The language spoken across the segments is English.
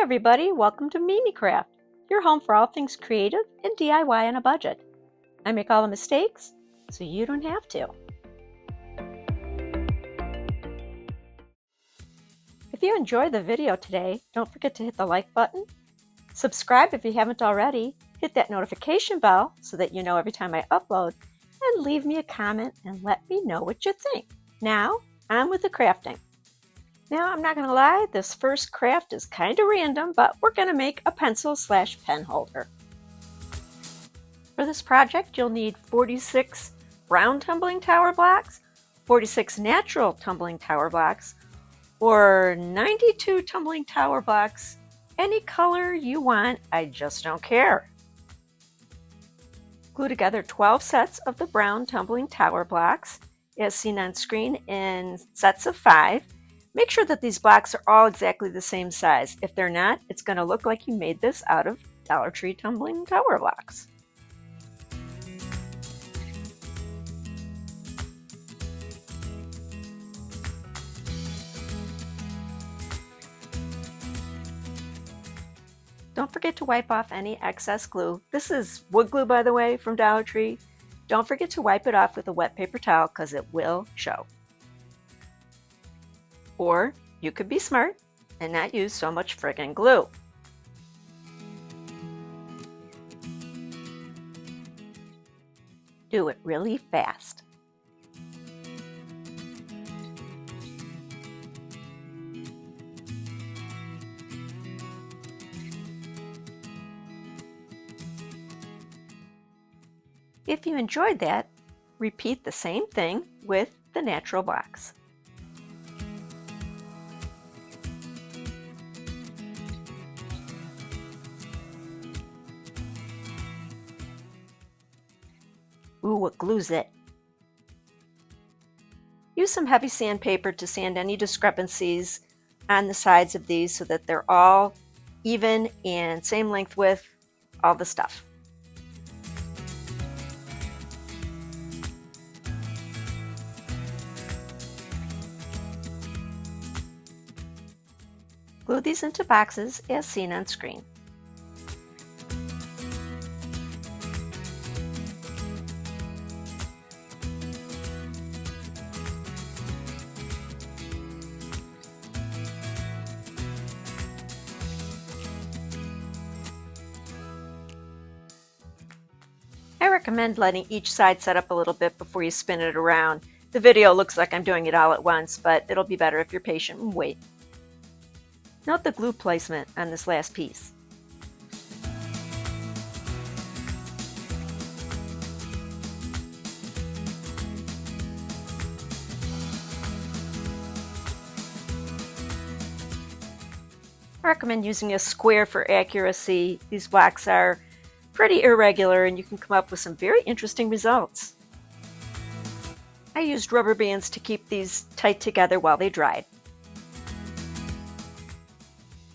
everybody, welcome to Mimicraft, your home for all things creative and DIY on a budget. I make all the mistakes so you don't have to. If you enjoyed the video today, don't forget to hit the like button, subscribe if you haven't already, hit that notification bell so that you know every time I upload, and leave me a comment and let me know what you think. Now, on with the crafting. Now, I'm not going to lie, this first craft is kind of random, but we're going to make a pencil/pen holder. For this project, you'll need 46 brown tumbling tower blocks, 46 natural tumbling tower blocks, or 92 tumbling tower blocks. Any color you want, I just don't care. Glue together 12 sets of the brown tumbling tower blocks, as seen on screen, in sets of 5. Make sure that these blocks are all exactly the same size. If they're not, it's going to look like you made this out of Dollar Tree tumbling tower blocks. Don't forget to wipe off any excess glue. This is wood glue, by the way, from Dollar Tree. Don't forget to wipe it off with a wet paper towel because it will show. Or you could be smart and not use so much friggin' glue. Do it really fast. If you enjoyed that, repeat the same thing with the natural blocks. Ooh, what glues it? Use some heavy sandpaper to sand any discrepancies on the sides of these so that they're all even and same length with all the stuff. Glue these into boxes as seen on screen. I recommend letting each side set up a little bit before you spin it around. The video looks like I'm doing it all at once, but it'll be better if you're patient and wait. Note the glue placement on this last piece. I recommend using a square for accuracy. These blocks are pretty irregular and you can come up with some very interesting results. I used rubber bands to keep these tight together while they dried.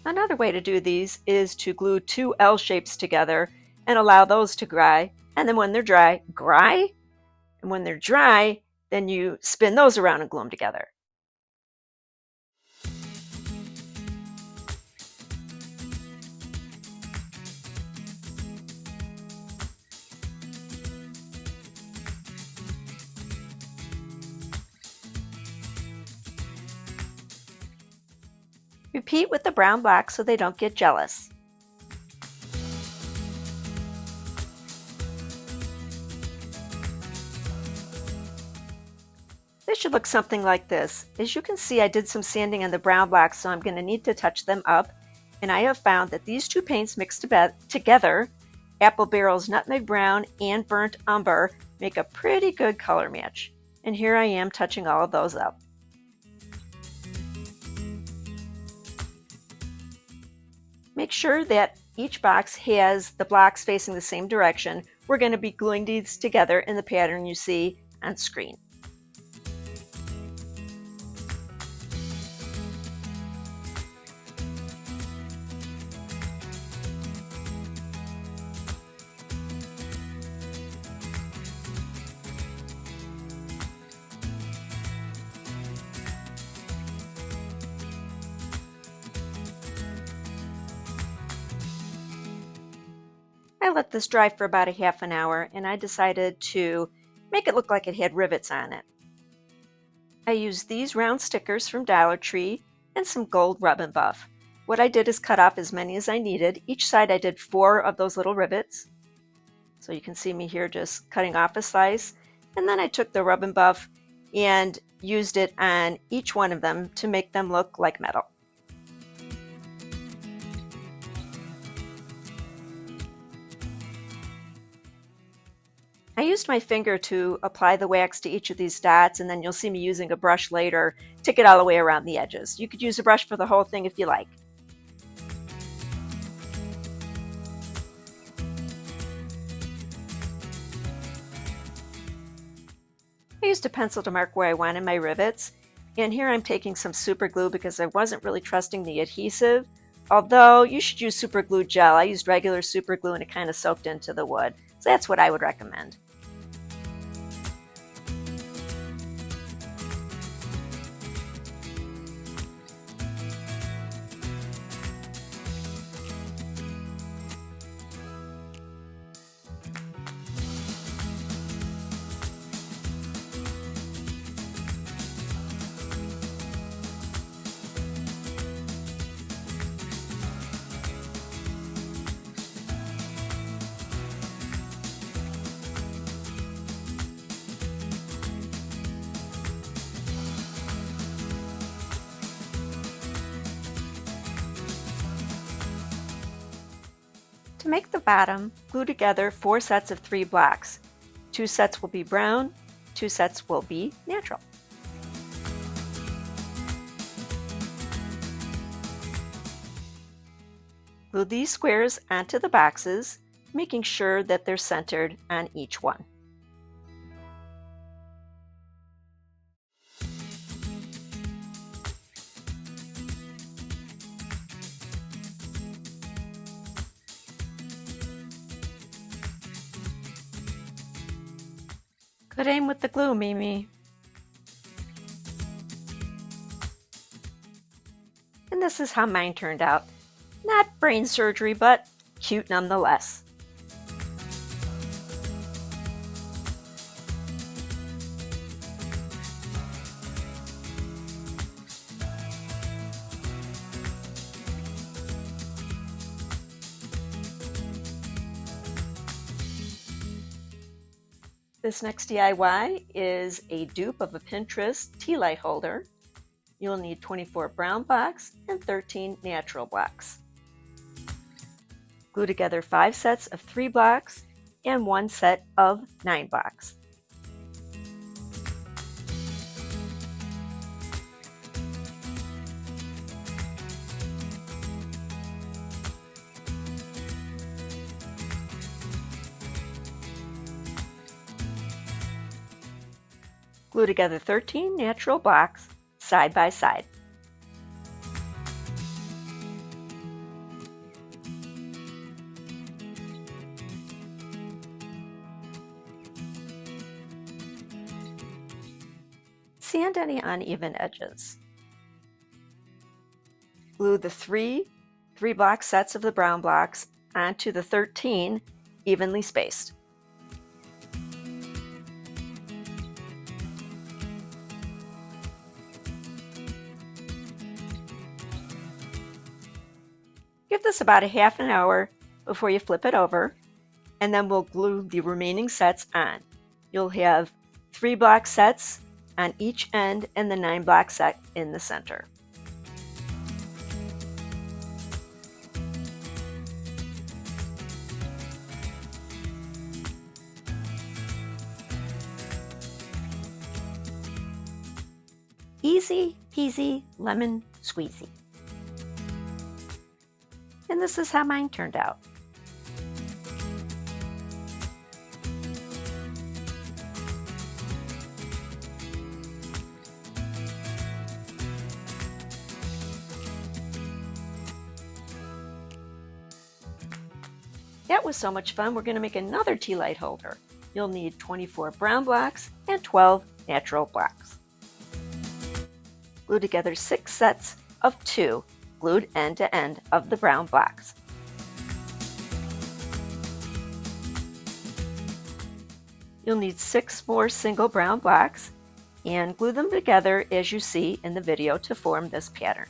Another way to do these is to glue 2 L shapes together and allow those to dry. And then when they're dry, and when they're dry, then you spin those around and glue them together. Repeat with the brown blocks so they don't get jealous. This should look something like this. As you can see, I did some sanding on the brown blocks, so I'm going to need to touch them up. And I have found that these 2 paints mixed together, Apple Barrel's Nutmeg Brown and Burnt Umber, make a pretty good color match. And here I am touching all of those up. Make sure that each box has the blocks facing the same direction. We're going to be gluing these together in the pattern you see on screen. I let this dry for about a half an hour and I decided to make it look like it had rivets on it. I used these round stickers from Dollar Tree and some gold rub and buff. What I did is cut off as many as I needed. Each side I did 4 of those little rivets. So you can see me here just cutting off a slice. And then I took the rub and buff and used it on each one of them to make them look like metal. I used my finger to apply the wax to each of these dots, and then you'll see me using a brush later to get all the way around the edges. You could use a brush for the whole thing if you like. I used a pencil to mark where I wanted my rivets, and here I'm taking some super glue because I wasn't really trusting the adhesive, although you should use super glue gel. I used regular super glue and it kind of soaked into the wood, so that's what I would recommend. To make the bottom, glue together 4 sets of 3 blocks. 2 sets will be brown, 2 sets will be natural. Glue these squares onto the boxes, making sure that they're centered on each one. Good aim with the glue, Mimi. And this is how mine turned out. Not brain surgery, but cute nonetheless. This next DIY is a dupe of a Pinterest tea light holder. You'll need 24 brown blocks and 13 natural blocks. Glue together 5 sets of 3 blocks and 1 set of 9 blocks. Glue together 13 natural blocks side by side. Sand any uneven edges. Glue the 3 block sets of the brown blocks onto the 13 evenly spaced. Give this about a half an hour before you flip it over, and then we'll glue the remaining sets on. You'll have 3 block sets on each end and the 9 block set in the center. Easy peasy lemon squeezy. And this is how mine turned out. That was so much fun. We're going to make another tea light holder. You'll need 24 brown blocks and 12 natural blocks. Glue together 6 sets of 2, glued end to end of the brown blocks. You'll need 6 more single brown blocks and glue them together as you see in the video to form this pattern.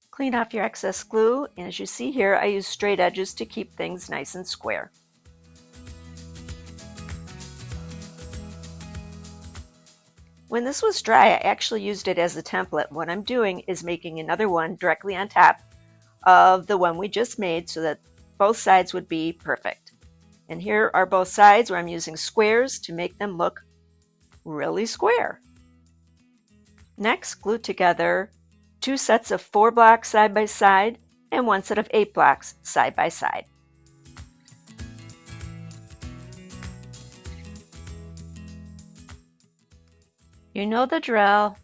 Clean off your excess glue, and as you see here, I use straight edges to keep things nice and square. When this was dry, I actually used it as a template. What I'm doing is making another one directly on top of the one we just made so that both sides would be perfect. And here are both sides where I'm using squares to make them look really square. Next, glue together 2 sets of 4 blocks side by side and 1 set of 8 blocks side by side. You know the drill.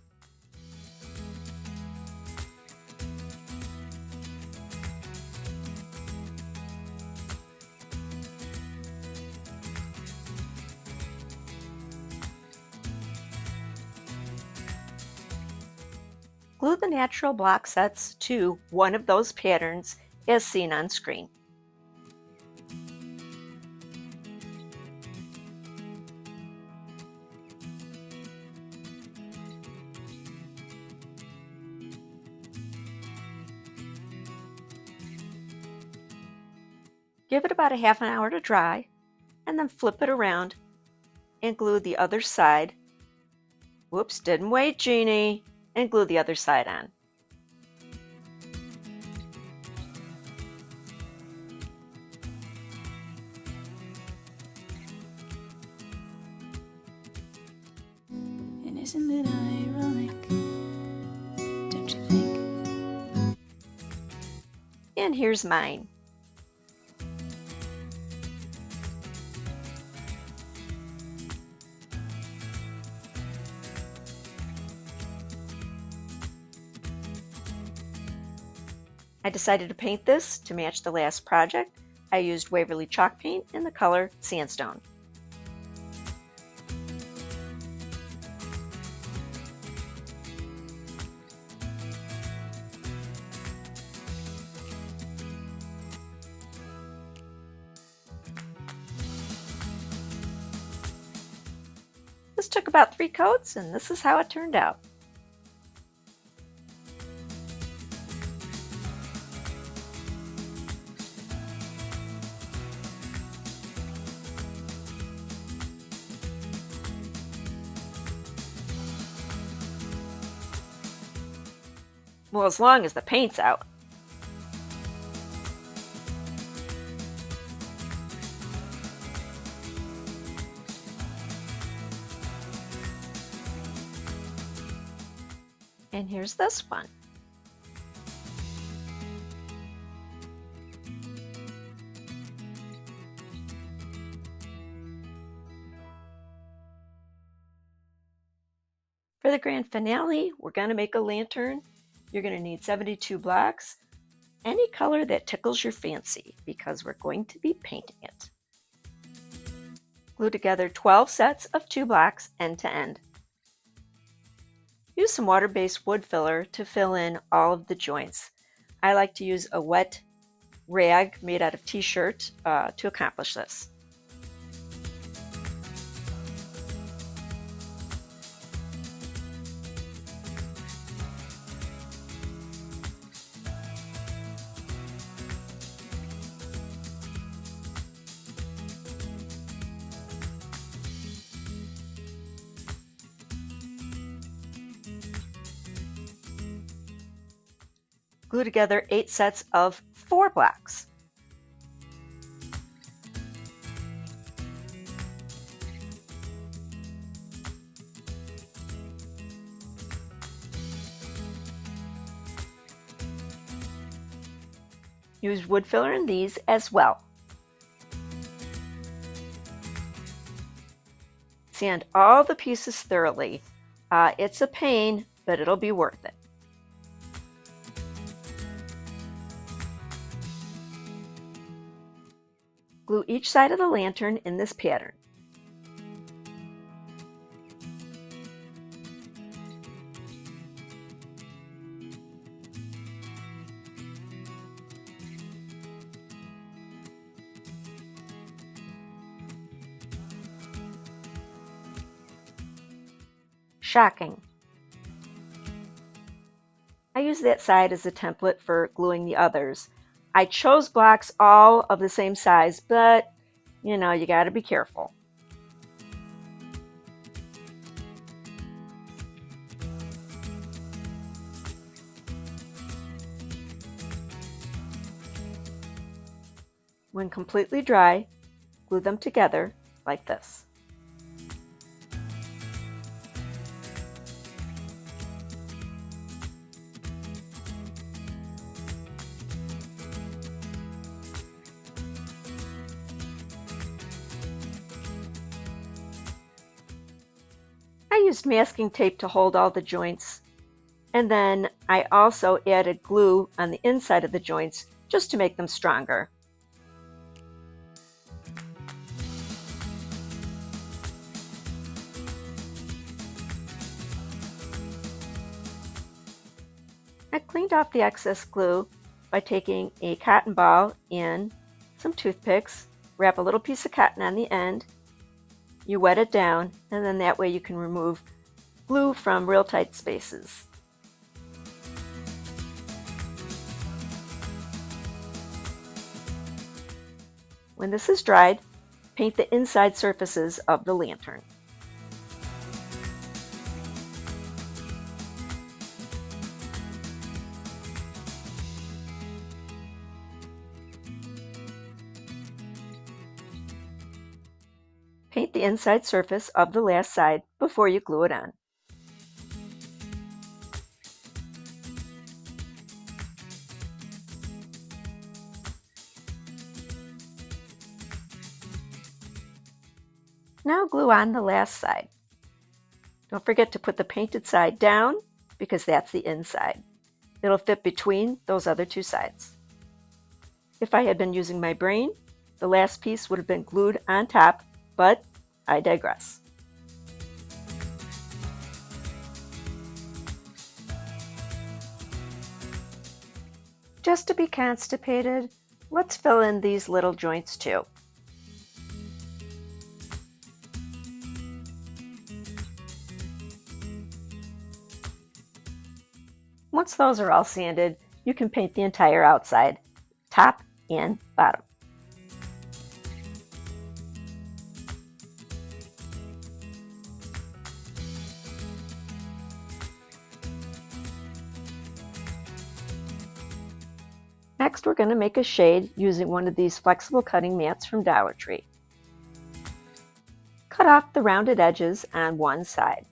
Glue the natural block sets to one of those patterns as seen on screen. Give it about a half an hour to dry, and then flip it around and glue the other side. Whoops, didn't wait, Jeannie. And glue the other side on. And isn't it ironic, don't you think? And here's mine. I decided to paint this to match the last project. I used Waverly chalk paint in the color Sandstone. This took about 3 coats, and this is how it turned out. Well, as long as the paint's out. And here's this one. For the grand finale, we're going to make a lantern. You're going to need 72 blocks, any color that tickles your fancy, because we're going to be painting it. Glue together 12 sets of 2 blocks end to end. Use some water-based wood filler to fill in all of the joints. I like to use a wet rag made out of t-shirt to accomplish this. Glue together 8 sets of 4 blocks. Use wood filler in these as well. Sand all the pieces thoroughly. It's a pain, but it'll be worth it. Glue each side of the lantern in this pattern. Shocking. I use that side as a template for gluing the others. I chose blocks all of the same size, but you gotta be careful. When completely dry, glue them together like this. I used masking tape to hold all the joints, and then I also added glue on the inside of the joints just to make them stronger. I cleaned off the excess glue by taking a cotton ball and some toothpicks, wrap a little piece of cotton on the end, you wet it down, and then that way you can remove glue from real tight spaces. When this is dried, paint the inside surfaces of the lantern. Paint the inside surface of the last side before you glue it on. Now glue on the last side. Don't forget to put the painted side down because that's the inside. It'll fit between those other two sides. If I had been using my brain, the last piece would have been glued on top, but I digress. Just to be constipated, let's fill in these little joints too. Once those are all sanded, you can paint the entire outside, top and bottom. Next, we're going to make a shade using one of these flexible cutting mats from Dollar Tree. Cut off the rounded edges on one side.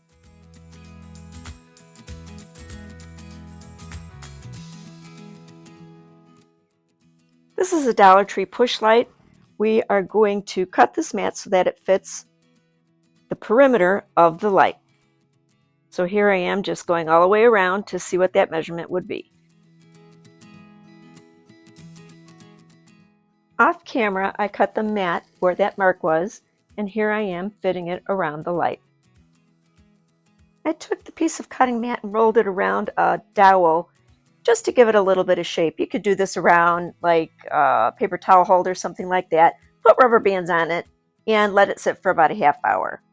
This is a Dollar Tree push light. We are going to cut this mat so that it fits the perimeter of the light. So here I am just going all the way around to see what that measurement would be. Off camera, I cut the mat where that mark was, and here I am fitting it around the light. I took the piece of cutting mat and rolled it around a dowel just to give it a little bit of shape. You could do this around like a paper towel holder, something like that. Put rubber bands on it and let it sit for about a half hour.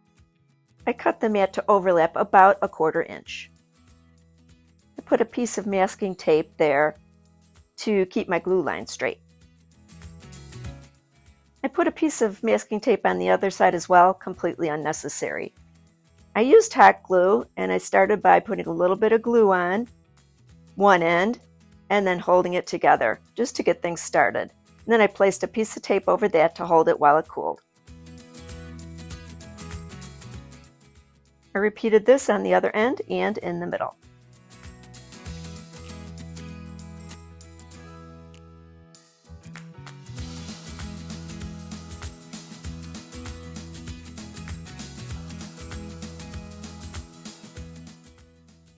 I cut the mat to overlap about 1/4 inch. I put a piece of masking tape there to keep my glue line straight. I put a piece of masking tape on the other side as well, completely unnecessary. I used hot glue, and I started by putting a little bit of glue on one end and then holding it together just to get things started. And then I placed a piece of tape over that to hold it while it cooled. I repeated this on the other end and in the middle.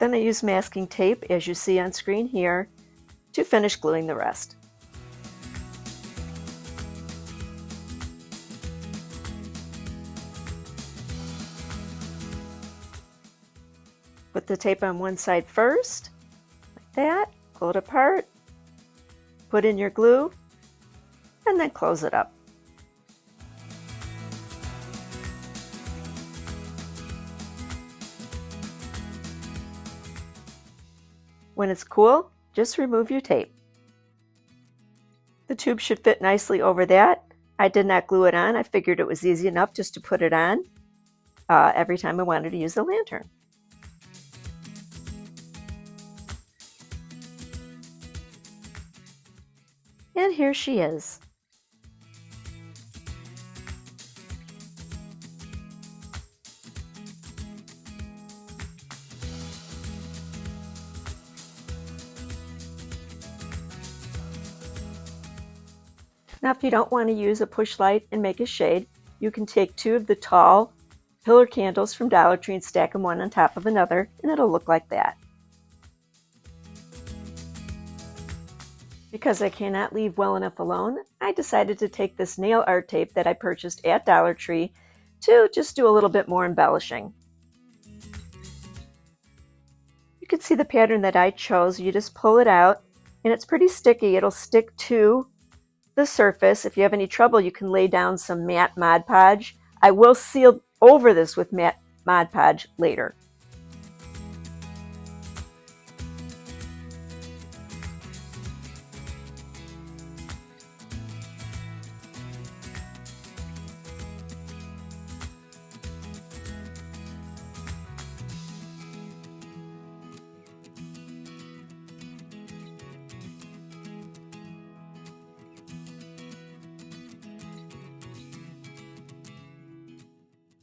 Then I use masking tape, as you see on screen here, to finish gluing the rest. Put the tape on one side first, like that, pull it apart, put in your glue, and then close it up. When it's cool, just remove your tape. The tube should fit nicely over that. I did not glue it on. I figured it was easy enough just to put it on every time I wanted to use the lantern. And here she is. Now, if you don't want to use a push light and make a shade, you can take 2 of the tall pillar candles from Dollar Tree and stack them one on top of another, and it'll look like that. Because I cannot leave well enough alone, I decided to take this nail art tape that I purchased at Dollar Tree to just do a little bit more embellishing. You can see the pattern that I chose. You just pull it out, and it's pretty sticky. It'll stick to the surface. If you have any trouble, you can lay down some matte Mod Podge. I will seal over this with matte Mod Podge later.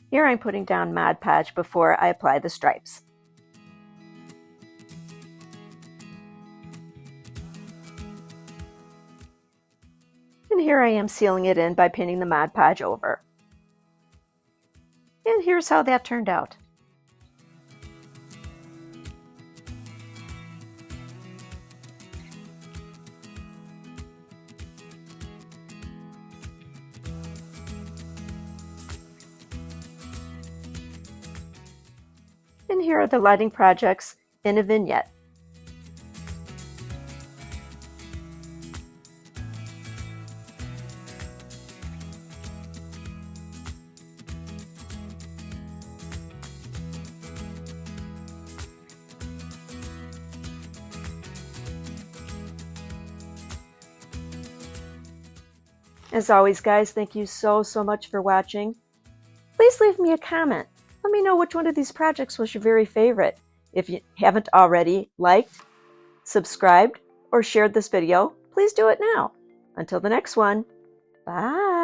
Here I'm putting down Mod Podge before I apply the stripes. And here I am sealing it in by pinning the Mod Podge over. And here's how that turned out. And here are the lighting projects in a vignette. As always, guys, thank you so much for watching. Please leave me a comment. Let me know which one of these projects was your very favorite. If you haven't already liked, subscribed, or shared this video, please do it now. Until the next one, bye.